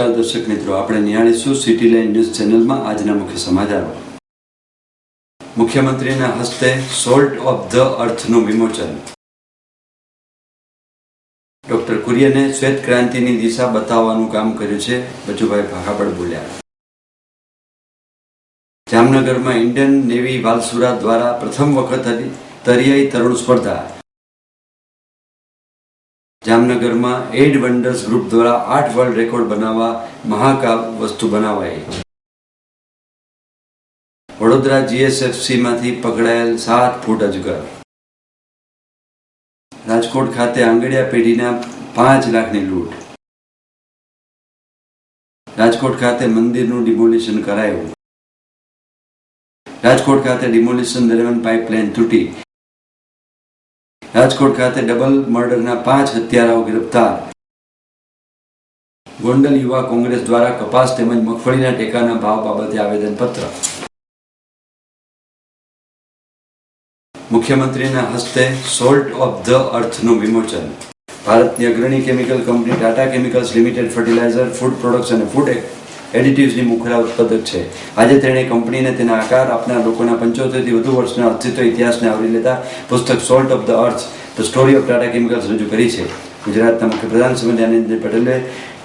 નમસ્કાર દર્શક મિત્રો, આપણે નિહાળીશું સિટી લાઇન ન્યૂઝ ચેનલમાં આજના મુખ્ય સમાચારો. મુખ્યમંત્રીના હસ્તે સોલ્ટ ઓફ ધ અર્થનું વિમોચન. ડોક્ટર કુરિયને શ્વેત ક્રાંતિની દિશા બતાવવાનું કામ કર્યું છે, બચુભાઈ ભાખાબળ બોલ્યા. જામનગરમાં ઇન્ડિયન નેવી વાલસુરા દ્વારા પ્રથમ વખત દરિયાઈ તરણ સ્પર્ધા. જામનગરમાં એડ વન્ડર્સ ગ્રુપ દ્વારા 8 વર્લ્ડ રેકોર્ડ બનાવવા મહાકાવ્ય વસ્તુ બનાવાઈ. વડોદરા GSFC માંથી પકડાયેલ 7 ફૂટ અજગર. રાજકોટ ખાતે આંગડિયા પેઢીના 5 લાખની લૂંટ. રાજકોટ ખાતે મંદિરનું ડિમોલિશન કરાયું. રાજકોટ ખાતે ડિમોલિશન દરમિયાન પાઇપલાઇન તૂટી. રાજકોટ ખાતે ડબલ મર્ડરના 5 હત્યારાઓ ગ્રેપ્તાર. ગોંડલ યુવા કોંગ્રેસ દ્વારા કપાસ તેમજ મગફળીના ટેકાના ભાવ બાબતે આવેદનપત્ર. મુખ્યમંત્રીના હસ્તે સોલ્ટ ઓફ ધ અર્થનું વિમોચન. ભારતની અગ્રણી chemical company Tata Chemicals Limited fertiliser, food products અને ફૂડ એડિટિવ્સની મુખ્ય ઉત્પાદક છે. આજે તેણે કંપનીને તેના આકાર આપનાર લોકોના 75 થી વધુ વર્ષના અસ્તિત્વ ઇતિહાસને આવરી લેતા પુસ્તક salt of the earth the story of Tata Chemicals રજૂ કરી છે. ગુજરાતના મુખ્યપ્રધાન શ્રીમતી આનંદીબેન પટેલે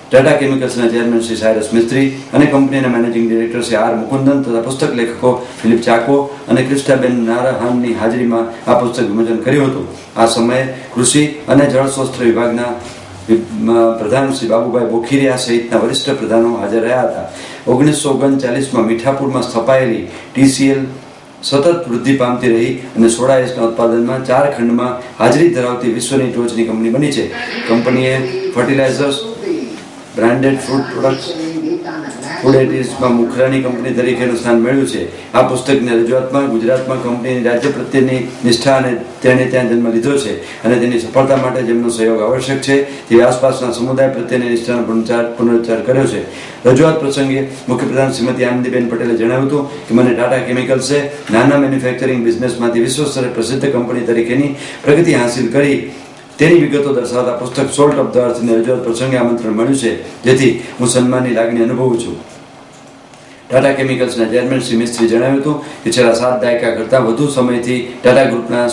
ટાટા કેમિકલ્સના ચેરમેન શ્રી સાયરસ મિસ્ત્રી અને કંપનીના managing director Shri R Mukundan તથા પુસ્તક લેખકો ફિલિપ ચાકો અને ક્રિસ્ટાબેન નારાહાનની હાજરીમાં આ પુસ્તક વિમોચન કર્યું હતું. આ સમયે કૃષિ અને જળસ્રોત વિભાગના પ્રધાન શ્રી બાબુભાઈ બોખીરિયા સહિતના વરિષ્ઠ પ્રધાનો હાજર રહ્યા હતા. 1939માં મીઠાપુરમાં સ્થપાયેલી TCL સતત વૃદ્ધિ પામતી રહી અને સોડા એશના ઉત્પાદનમાં 4 ખંડમાં હાજરી ધરાવતી વિશ્વની ટોચની કંપની બની છે. કંપનીએ fertilisers, branded food products, food એડિટિવ્સમાં મુખરાની કંપની તરીકેનું સ્થાન મેળવ્યું છે. આ પુસ્તકની રજૂઆતમાં ગુજરાતમાં કંપનીની રાજ્ય પ્રત્યેની નિષ્ઠા અને તેણે ત્યાં જન્મ લીધો છે અને તેની સફળતા માટે જેમનો સહયોગ આવશ્યક છે તે આસપાસના સમુદાય પ્રત્યેની નિષ્ઠાનો પુનરુચ્ચાર કર્યો છે. રજૂઆત પ્રસંગે મુખ્યપ્રધાન શ્રીમતી આનંદીબેન પટેલે જણાવ્યું હતું કે મને ટાટા કેમિકલ્સે નાના મેન્યુફેક્ચરિંગ બિઝનેસમાંથી વિશ્વ સ્તરે પ્રસિદ્ધ કંપની તરીકેની પ્રગતિ હાંસિલ કરી તેની વિગતો દર્શાવતા પુસ્તક સોલ્ટ ઓફ ધ અર્થની રજૂઆત પ્રસંગે આમંત્રણ મળ્યું છે, જેથી હું સન્માનની લાગણી અનુભવું છું. ટાટા કેમિકલ્સના ચેરમેન શ્રી મિસ્ત્રી જણાવ્યું હતું કે છેલ્લા 7 દાયકા કરતાં વધુ સમયથી ટાટા ગ્રુપના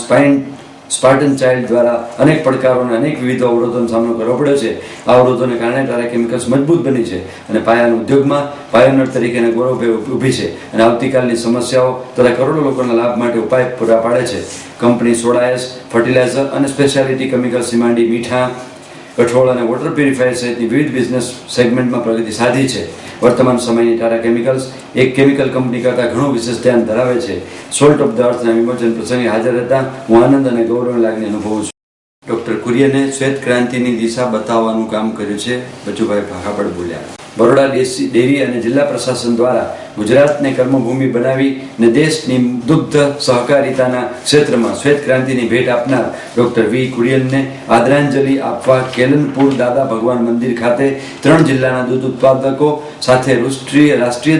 સ્પાર્ટન ચાઇલ્ડ દ્વારા અનેક પડકારો અને અનેક વિવિધ અવરોધોનો સામનો કરવો પડ્યો છે. આ અવરોધોને કારણે ટાટા કેમિકલ્સ મજબૂત બની છે અને પાયાના ઉદ્યોગમાં પાયોનર તરીકેના ગૌરવ ઊભી છે અને આવતીકાલની સમસ્યાઓ તથા કરોડો લોકોના લાભ માટે ઉપાય પૂરા પાડે છે. કંપની સોડા એશ, ફર્ટિલાઇઝર અને સ્પેશિયાલિટી કેમિકલ્સથી માંડી મીઠા, કઠોળ અને વોટર પ્યુરિફાયર સહિતની વિવિધ બિઝનેસ સેગમેન્ટમાં પ્રગતિ સાધી છે. વર્તમાન સમયની ટાટા કેમિકલ્સ એક કેમિકલ કંપની કરતાં ઘણું વિશેષ ધ્યાન ધરાવે છે. સોલ્ટ ઓફ ધ અર્થના વિમોચન પ્રસંગે હાજર રહેતા હું આનંદ અને ગૌરવની લાગણી અનુભવું છું. ડોક્ટર કુરિયને શ્વેત ક્રાંતિની દિશા બતાવવાનું કામ કર્યું છે, બચુભાઈ ભાખાબળ બોલ્યા. બરોડા ડેરી અને જિલ્લા પ્રશાસન દ્વારા ગુજરાતને કર્મભૂમિ બનાવી અને દેશની દુગ્ધ સહકારિતાના ક્ષેત્રમાં શ્વેત ક્રાંતિની ભેટ આપનાર ડોક્ટર વી કુરિયનને આદરાંજલિ આપવા કેલનપુર દાદા ભગવાન મંદિર ખાતે 3 જિલ્લાના દૂધ ઉત્પાદકો સાથે રાષ્ટ્રીય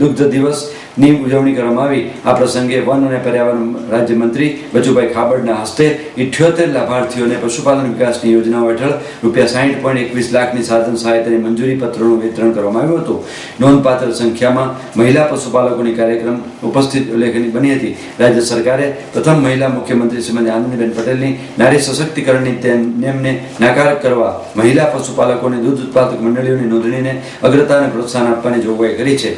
દુગ્ધ દિવસની ઉજવણી કરવામાં આવી. આ પ્રસંગે વન અને પર્યાવરણ રાજ્યમંત્રી બચુભાઈ ખાબડના હસ્તે 78 લાભાર્થીઓને પશુપાલન વિકાસની યોજનાઓ હેઠળ ₹60.21 લાખની સાધન સહાયતાની મંજૂરી પત્રોનું વિતરણ કરવામાં આવ્યું હતું. નોંધપાત્ર સંખ્યામાં મહિલા પશુપાલકોની કાર્યક્રમ ઉપસ્થિત ઉલ્લેખનીય બની હતી. રાજ્ય સરકારે પ્રથમ મહિલા મુખ્યમંત્રી શ્રીમતી આનંદીબેન પટેલની નારી સશક્તિકરણની નેમને નાકાર કરવા મહિલા પશુપાલકોને દૂધ ઉત્પાદક મંડળીઓની નોંધણીને અગ્રતા અને પ્રોત્સાહન આપવાની જોગવાઈ કરી છે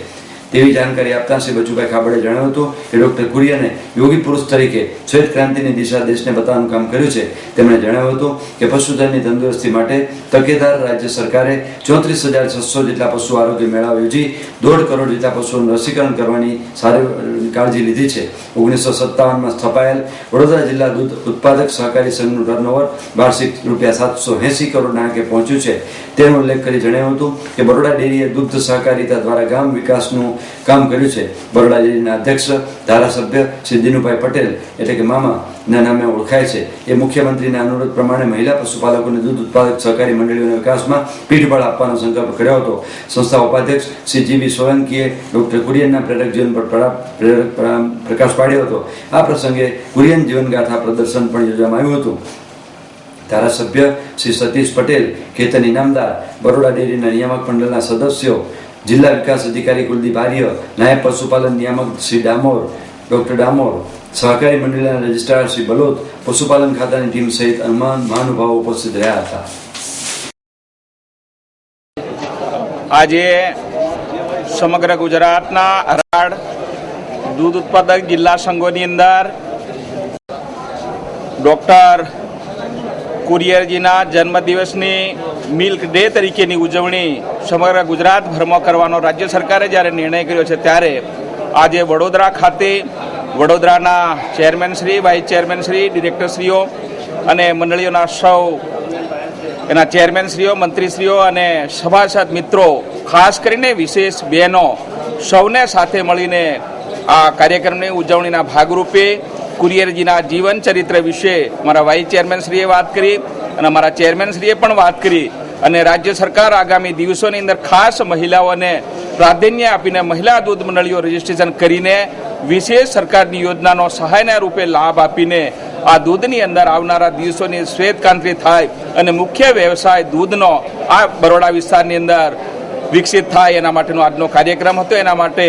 તેવી જાણકારી આપતા શ્રી બચુભાઈ ખાબડે જણાવ્યું હતું કે ડોક્ટર કુરિયને યોગી પુરુષ તરીકે શ્વેત ક્રાંતિની દિશા દેશને બતાવવાનું કામ કર્યું છે. તેમણે જણાવ્યું હતું કે પશુધનની તંદુરસ્તી માટે તકેદાર રાજ્ય સરકારે 34,600 જેટલા પશુ આરોગ્ય મેળા યોજી 1.5 કરોડ જેટલા પશુઓનું રસીકરણ કરવાની સારી કાળજી લીધી છે. 1957માં સ્થપાયેલ વડોદરા જિલ્લા દૂધ ઉત્પાદક સહકારી સંઘનું ટર્નઓવર વાર્ષિક ₹780 કરોડના આંકે પહોંચ્યું છે. તેનો ઉલ્લેખ કરી જણાવ્યું હતું કે બરોડા ડેરીએ દુગ્ધ સહકારિતા દ્વારા ગામ વિકાસનું કામ કર્યું છે. બરોડા ડેરીના અધ્યક્ષ ધારાસભ્ય શ્રી દિનુભાઈ પટેલ એટલે કે મામા ના નામે ઓળખાય છે. એ મુખ્યમંત્રીના અનુરોધ પ્રમાણે મહિલા પશુપાલકોને દૂધ ઉત્પાદક સહકારી મંડળીઓના વિકાસમાં પીઠબળ આપવાનો સંકલ્પ કર્યો હતો. સંસ્થા ઉપાધ્યક્ષ શ્રી જીવી સોલંકીએ ડોક્ટર કુરિયનના પ્રેરક જીવન પર પ્રકાશ પાડ્યો હતો. આ પ્રસંગે કુરિયન જીવનગાથા પ્રદર્શન પણ યોજવામાં આવ્યું હતું. ધારાસભ્ય શ્રી સતીશ પટેલ, કેતન ઇનામદાર, બરોડા ડેરીના નિયામક મંડળના સદસ્યો, જિલ્લા વિકાસ અધિકારી કુલદીપ આર્ય, નાયબ પશુપાલન નિયામક શ્રી ડામોર, ડોક્ટર ડામોર, સહકારી મંડળના રજિસ્ટ્રાર શ્રી બલોદ, પશુપાલન ખાતાની ટીમ સહિત મહાનુભાવો ઉપસ્થિત રહ્યા હતા. આજે સમગ્ર ગુજરાતના 18 દૂધ ઉત્પાદક જિલ્લા સંઘોની અંદર ડૉક્ટર કુરિયરજીના જન્મદિવસની મિલ્ક ડે તરીકેની ઉજવણી સમગ્ર ગુજરાતભરમાં કરવાનો રાજ્ય સરકારે જ્યારે નિર્ણય કર્યો છે, ત્યારે આજે વડોદરા ખાતે વડોદરાના ચેરમેનશ્રી, વાઇસ ચેરમેનશ્રી, ડિરેક્ટરશ્રીઓ અને મંડળીઓના સૌ એના ચેરમેનશ્રીઓ, મંત્રીશ્રીઓ અને સભાસદ મિત્રો, ખાસ કરીને વિશેષ બહેનો સૌને સાથે મળીને આ કાર્યક્રમની ઉજવણીના ભાગરૂપે કુરિયરજીના જીવન ચરિત્ર વિશે મારા વાઇસ ચેરમેનશ્રીએ વાત કરી અને અમારા ચેરમેનશ્રીએ પણ વાત કરી અને રાજ્ય સરકાર આગામી દિવસોની અંદર ખાસ મહિલાઓને પ્રાધાન્ય આપીને મહિલા દૂધ મંડળીઓ રજીસ્ટ્રેશન કરીને વિશેષ સરકારની યોજનાનો સહાયના રૂપે લાભ આપીને આ દૂધની અંદર આવનારા દિવસોની શ્વેતક્રાંતિ થાય અને મુખ્ય વ્યવસાય દૂધનો આ બરોડા વિસ્તારની અંદર વિકસિત થાય એના માટેનો આજનો કાર્યક્રમ હતો. એના માટે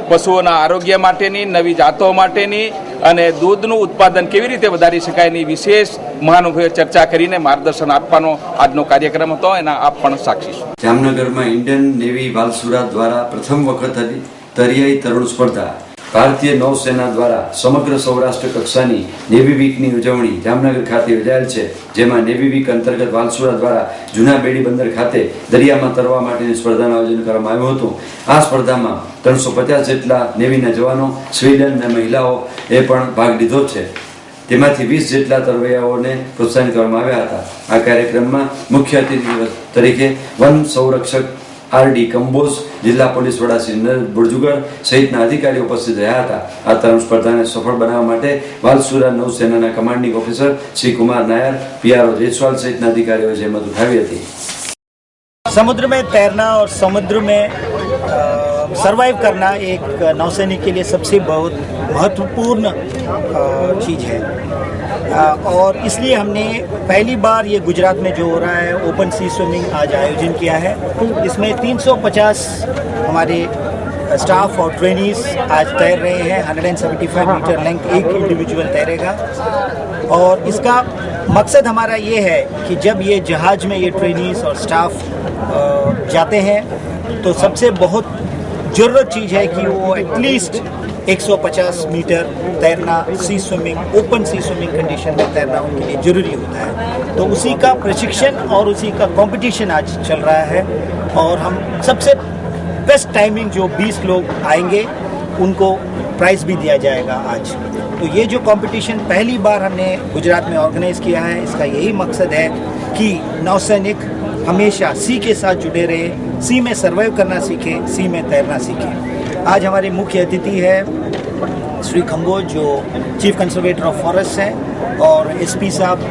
પશુઓના આરોગ્ય માટેની, નવી જાતો માટેની અને દૂધનું ઉત્પાદન કેવી રીતે વધારી શકાય એની વિશેષ મહાનુભાવે ચર્ચા કરીને માર્ગદર્શન આપવાનો આજનો કાર્યક્રમ હતો. એના આપ પણ સાક્ષી છો. જામનગરમાં ઇન્ડિયન નેવી વાલસુરા દ્વારા પ્રથમ વખત દરિયાઈ તરુણ સ્પર્ધા. ભારતીય નૌસેના દ્વારા સમગ્ર સૌરાષ્ટ્ર કક્ષાની નેવી વીકની ઉજવણી જામનગર ખાતે યોજાયેલ છે, જેમાં નેવી વીક અંતર્ગત વાલસુરા દ્વારા જૂના બેડી બંદર ખાતે દરિયામાં તરવા માટેની સ્પર્ધાનું આયોજન કરવામાં આવ્યું હતું. આ સ્પર્ધામાં 350 જેટલા નેવીના જવાનો, સ્વીડન અને મહિલાઓએ પણ ભાગ લીધો છે. તેમાંથી 20 જેટલા તરવૈયાઓને પ્રોત્સાહિત કરવામાં આવ્યા હતા. આ કાર્યક્રમમાં મુખ્ય અતિથિ તરીકે વન સંરક્ષક આર.ડી. કંબોજ, જિલ્લા પોલીસ વડા શ્રી નરેશ બુરજુગર સહિતના અધિકારીઓ ઉપસ્થિત રહ્યા હતા. આ તરણ સ્પર્ધાને સફળ બનાવવા માટે વાલસુરા નૌસેનાના commanding officer Shri Kumar Nair, PRO Jaiswal सहितના અધિકારીઓએ જહેમત ઉઠાવી હતી. समुद्र में तैरना और समुद्र में सरवाइव करना एक नौसैनिक के लिए सबसे बहुत महत्वपूर्ण चीज़ है और इसलिए हमने पहली बार ये गुजरात में जो हो रहा है ओपन सी स्विमिंग आज आयोजन किया है. इसमें 350 हमारे स्टाफ और ट्रेनीज आज तैर रहे हैं. 175 मीटर लेंथ एक इंडिविजुअल तैरेगा और इसका मकसद हमारा ये है कि जब ये जहाज में ये ट्रेनीज और स्टाफ जाते हैं तो सबसे बहुत ज़रूरत चीज़ है कि वो एटलीस्ट 150 मीटर तैरना, सी स्विमिंग, ओपन सी स्विमिंग कंडीशन में तैरना उनके लिए ज़रूरी होता है. तो उसी का प्रशिक्षण और उसी का कंपटीशन आज चल रहा है और हम सबसे बेस्ट टाइमिंग जो 20 लोग आएंगे उनको प्राइज़ भी दिया जाएगा आज. तो ये जो कंपटीशन पहली बार हमने गुजरात में ऑर्गेनाइज़ किया है, इसका यही मकसद है कि नौसैनिक हमेशा सी के साथ जुड़े रहे, सी में सर्वाइव करना सीखे, सी में तैरना सीखे. आज हमारे मुख्य अतिथि है श्री कंबोज जो चीफ कंजर्वेटर ऑफ फॉरेस्ट हैं और एसपी साहब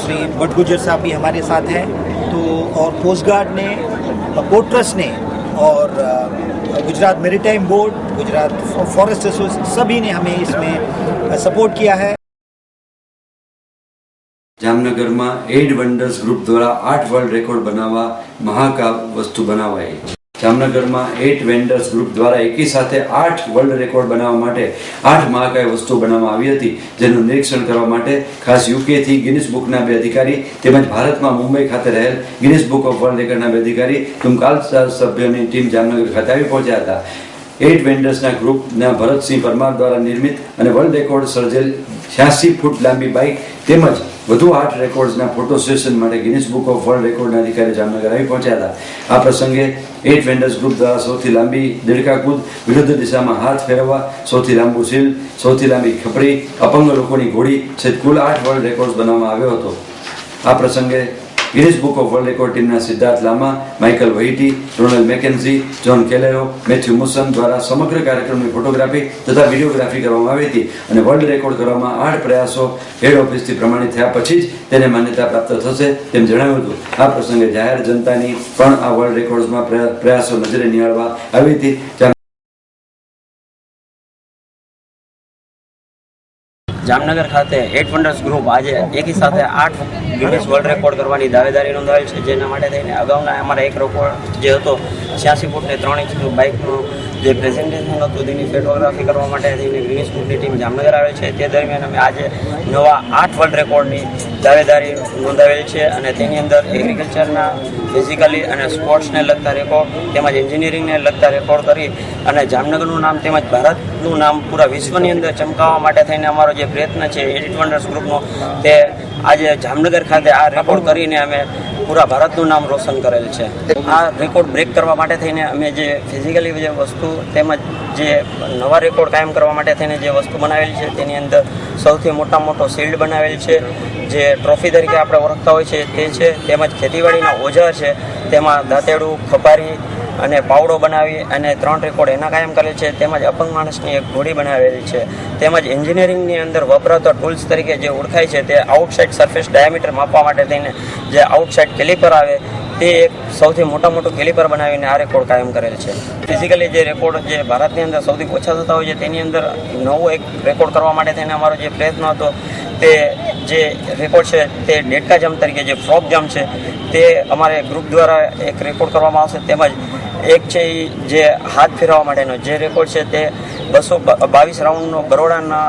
श्री बटगुजर साहब भी हमारे साथ हैं. तो और कोस्ट गार्ड ने, पोर्ट ट्रस्ट ने और Gujarat maritime board, Gujarat forest association सभी ने हमें इसमें सपोर्ट किया है. જામનગરમાં એડ વન્ડર્સ ગ્રુપ દ્વારા 8 વર્લ્ડ રેકોર્ડ બનાવવા મહાકાવ વસ્તુ બનાવાઈ. જામનગરમાં 8 વેન્ડર્સ ગ્રુપ દ્વારા એકી સાથે 8 વર્લ્ડ રેકોર્ડ બનાવવા માટે 8 મહાકાય વસ્તુઓ બનાવવામાં આવી હતી, જેનું નિરીક્ષણ કરવા માટે ખાસ યુકેથી ગિનિસ બુકના 2 અધિકારી તેમજ ભારતમાં મુંબઈ ખાતે રહેલ ગિનિસ બુક ઓફ વર્લ્ડ રેકોર્ડના 2 અધિકારી ટુમકાલ સભ્યોની ટીમ જામનગર ખાતે આવી પહોંચ્યા હતા. 8 વેન્ડર્સના ગ્રુપના ભરતસિંહ પરમાર દ્વારા નિર્મિત અને વર્લ્ડ રેકોર્ડ સર્જેલ 86 ફૂટ લાંબી બાઇક તેમજ વધુ 8 રેકોર્ડ્સના ફોટો સેશન માટે ગિનિસ બુક ઓફ વર્લ્ડ રેકોર્ડના અધિકારી જામનગર આવી પહોંચ્યા હતા. આ પ્રસંગે 8 વેન્ડર્સ ગ્રુપ દ્વારા સૌથી લાંબી દેડકા કૂદ, વિરુદ્ધ દિશામાં હાથ ફેરવવા, સૌથી લાંબુ સીલ, સૌથી લાંબી ખપરી, અપંગ લોકોની ઘોડી સહિત કુલ 8 વર્લ્ડ રેકોર્ડ બનાવવામાં આવ્યો હતો. આ પ્રસંગે Guinness book of world record ટીમના સિદ્ધાર્થ લામા, માઇકલ વહીટી, રોનલ મેકેન્ઝી, જોન કેલેરો, મેથ્યુ મુસન દ્વારા સમગ્ર કાર્યક્રમની ફોટોગ્રાફી તથા વિડીયોગ્રાફી કરવામાં આવી હતી અને વર્લ્ડ રેકોર્ડ કરવામાં 8 પ્રયાસો હેડ ઓફિસથી પ્રમાણિત થયા પછી જ તેને માન્યતા પ્રાપ્ત થશે તેમ જણાવ્યું હતું. આ પ્રસંગે જાહેર જનતાની પણ આ વર્લ્ડ રેકોર્ડ્સમાં પ્રયાસો નજરે નિહાળવા આવી હતી. જામનગર ખાતે 8 વન્ડર્સ ગ્રુપ આજે એકી સાથે 8 ગિનિસ વર્લ્ડ રેકોર્ડ કરવાની દાવેદારી નોંધાવેલ છે, જેના માટે થઈને અગાઉના અમારા એક રેકોર્ડ જે હતો 86 ફૂટ ને 3 ઇંચનું બાઇકનું જે પ્રેઝન્ટેશન હતું તેની ફોટોગ્રાફી કરવા માટે થઈને ગિનિસ બુકની ટીમ જામનગર આવેલ છે. તે દરમિયાન અમે આજે નવા 8 વર્લ્ડ રેકોર્ડની દાવેદારી નોંધાવેલ છે અને તેની અંદર એગ્રીકલ્ચરના ફિઝિકલી અને સ્પોર્ટ્સને લગતા રેકોર્ડ તેમજ એન્જિનિયરિંગને લગતા રેકોર્ડ કરી અને જામનગરનું નામ તેમજ ભારતનું નામ પૂરા વિશ્વની અંદર ચમકાવવા માટે થઈને અમારો જે પ્રયત્ન છે 8 વન્ડર્સ ગ્રુપનો, તે આજે જામનગર ખાતે આ રેકોર્ડ કરીને અમે પૂરા ભારતનું નામ રોશન કરેલ છે. આ રેકોર્ડ બ્રેક કરવા માટે થઈને અમે જે ફિઝિકલી જે વસ્તુ તેમજ જે નવા રેકોર્ડ કાયમ કરવા માટે થઈને જે વસ્તુ બનાવેલી છે તેની અંદર સૌથી મોટો શિલ્ડ બનાવેલ છે, જે ટ્રોફી તરીકે આપણે ઓળખતા હોય છે તે છે, તેમજ ખેતીવાડીના ઓજાર છે તેમાં દાંતેડું, ખપારી અને પાવડો બનાવી અને 3 રેકોર્ડ એના કાયમ કરેલ છે, તેમજ અપંગ માણસની એક ઘોડી બનાવેલી છે, તેમજ એન્જિનિયરિંગની અંદર વપરાતા ટૂલ્સ તરીકે જે ઓળખાય છે તે આઉટસાઇડ સરફેસ ડાયામીટર માપવા માટે થઈને જે આઉટસાઇડ કેલિપર આવે તે એક સૌથી મોટું કેલિપર બનાવીને આ રેકોર્ડ કાયમ કરેલ છે. ફિઝિકલી જે રેકોર્ડ જે ભારતની અંદર સૌથી ઓછા થતા હોય છે તેની અંદર નવો એક રેકોર્ડ કરવા માટે થઈને અમારો જે પ્રયત્ન હતો તે જે રેકોર્ડ છે તે ડેટકા જમ્પ તરીકે જે ફ્રોક જમ્પ છે તે અમારે ગ્રુપ દ્વારા એક રેકોર્ડ કરવામાં આવશે, તેમજ એક છે જે હાથ ફેરવવા માટેનો જે રેકોર્ડ છે તે 222 રાઉન્ડનો બરોડાના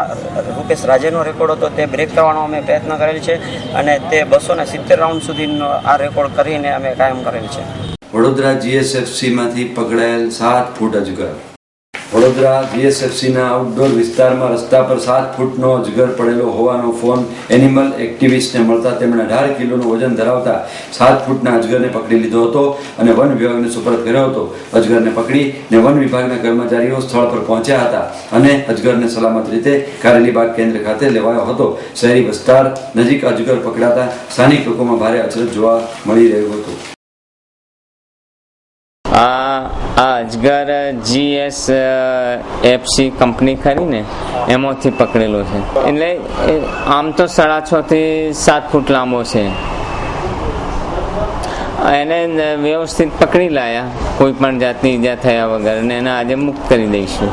રૂપેશ રાજેનો રેકોર્ડ હતો, તે બ્રેક કરવાનો અમે પ્રયત્ન કરેલ છે અને તે 270 રાઉન્ડ સુધીનો આ રેકોર્ડ કરીને અમે કાયમ કરેલ છે. વડોદરા GSFCમાંથી પકડાયેલ 7 ફૂટ અજગર. વડોદરા GSFCના આઉટડોર વિસ્તારમાં રસ્તા પર 7 ફૂટનો અજગર પડેલો હોવાનો ફોન એનિમલ એક્ટિવિસ્ટને મળતા તેમણે 18 કિલોનું વજન ધરાવતા 7 ફૂટના અજગરને પકડી લીધો હતો અને વન વિભાગને સુપરત કર્યો હતો. અજગરને પકડીને વન વિભાગના કર્મચારીઓ સ્થળ પર પહોંચ્યા હતા અને અજગરને સલામત રીતે કારેલીબાગ કેન્દ્ર ખાતે લેવાયો હતો. શહેરી વિસ્તાર નજીક અજગર પકડાતા સ્થાનિક લોકોમાં ભારે અચરજ જોવા મળી રહ્યું હતું. આ અજગર GSFC કંપની ખરી ને એમાંથી પકડેલો છે. એટલે આમ તો 6.5 થી 7 ફૂટ લાંબો છે. એને વ્યવસ્થિત પકડી લાયા કોઈ પણ જાતની ઈજા થયા વગર, અને એને આજે મુક્ત કરી દઈશું.